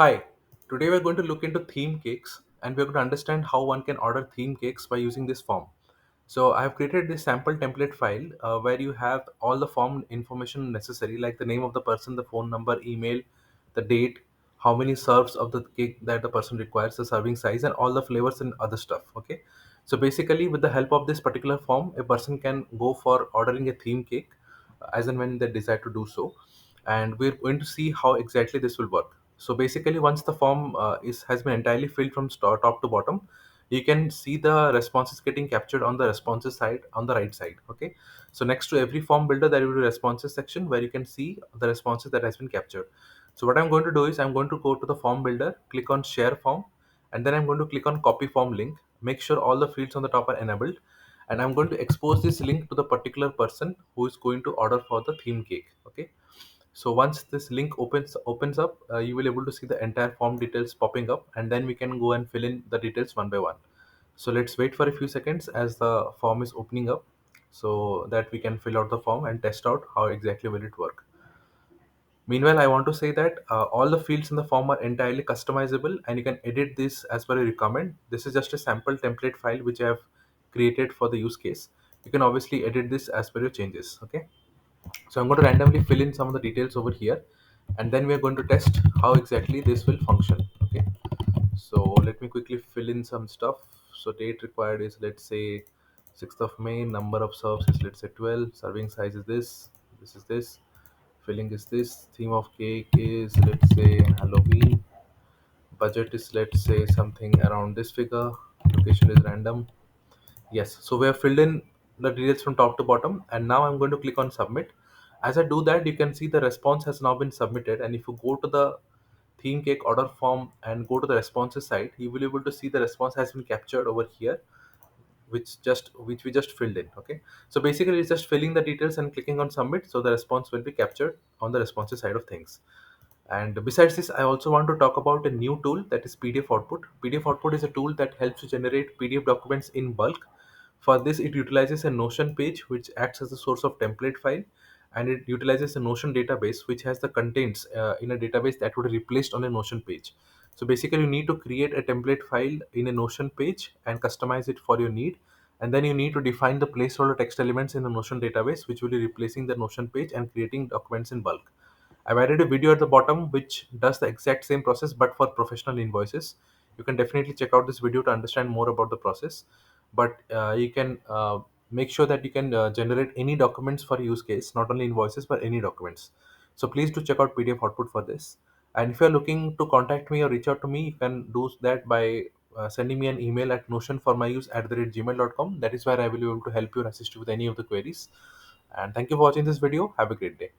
Hi, today we're going to look into theme cakes and we're going to understand how one can order theme cakes by using this form. So I have created this sample template file where you have all the form information necessary like the name of the person, the phone number, email, the date, how many serves of the cake that the person requires, the serving size and all the flavors and other stuff. Okay. So basically with the help of this particular form, a person can go for ordering a theme cake as and when they desire to do so, and we're going to see how exactly this will work. So basically once the form is has been entirely filled from top to bottom, you can see the responses getting captured on the responses side on the right side. Okay, so next to every form builder there will be a responses section where you can see the responses that has been captured. So what I'm going to do is I'm going to go to the form builder, click on share form, and then I'm going to click on copy form link. Make sure all the fields on the top are enabled, and I'm going to expose this link to the particular person who is going to order for the theme cake. Okay, so once this link opens up, you will able to see the entire form details popping up, and then we can go and fill in the details one by one. So let's wait for a few seconds as the form is opening up so that we can fill out the form and test out how exactly will it work. Meanwhile, I want to say that all the fields in the form are entirely customizable and you can edit this as per your requirement. This is just a sample template file which I have created for the use case. You can obviously edit this as per your changes. Okay. So I'm going to randomly fill in some of the details over here, and then we are going to test how exactly this will function. Okay. So let me quickly fill in some stuff. So date required is, let's say, 6th of May. Number of serves is, let's say, 12. Serving size is this. This is this. Filling is this. Theme of cake is, let's say, Halloween. Budget is, let's say, something around this figure. Location is random. Yes, so we have filled in the details from top to bottom, and now I'm going to click on submit. As I do that, you can see the response has now been submitted, and if you go to the theme cake order form and go to the responses side, you will be able to see the response has been captured over here, which we just filled in. Okay, so basically it's just filling the details and clicking on submit, so the response will be captured on the responses side of things. And besides this, I also want to talk about a new tool, that is PDF output. PDF output is a tool that helps you generate PDF documents in bulk. For this, it utilizes a Notion page which acts as a source of template file, and it utilizes a Notion database which has the contents in a database that would be replaced on a Notion page. So basically, you need to create a template file in a Notion page and customize it for your need. And then you need to define the placeholder text elements in the Notion database, which will be replacing the Notion page and creating documents in bulk. I've added a video at the bottom which does the exact same process but for professional invoices. You can definitely check out this video to understand more about the process. But you can make sure that you can generate any documents for use case, not only invoices but any documents. So please do check out PDF output for this. And if you're looking to contact me or reach out to me, you can do that by sending me an email at notionformyuse@gmail.com. That is where I will be able to help you and assist you with any of the queries. And thank you for watching this video. Have a great day.